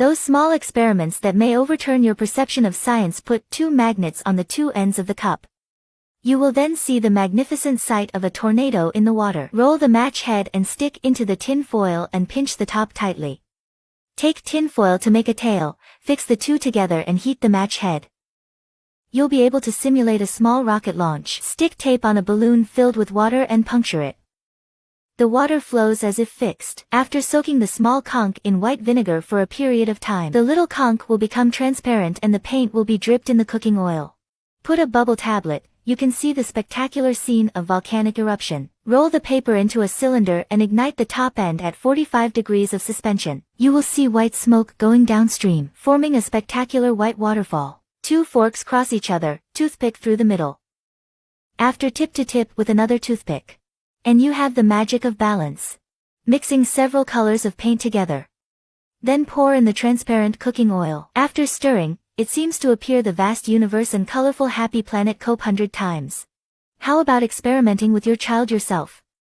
Those small experiments that may overturn your perception of science. Put 2 magnets on the 2 ends of the cup. You will then see the magnificent sight of a tornado in the water. Roll the match head and stick into the tin foil and pinch the top tightly. Take tin foil to make a tail, fix the 2 together and heat the match head. You'll be able to simulate a small rocket launch. Stick tape on a balloon filled with water and puncture it. The water flows as if fixed. After soaking the small conch in white vinegar for a period of time, the little conch will become transparent and the paint will be dripped in the cooking oil. Put a bubble tablet. You can see the spectacular scene of volcanic eruption. Roll the paper into a cylinder and ignite the top end at 45 degrees of suspension. You will see white smoke going downstream, forming a spectacular white waterfall. 2 forks cross each other, toothpick through the middle. After tip to tip with another toothpick. And you have the magic of balance. Mixing several colors of paint together. Then pour in the transparent cooking oil. After stirring, it seems to appear the vast universe and colorful happy planet cope 100 times. How about experimenting with your child yourself?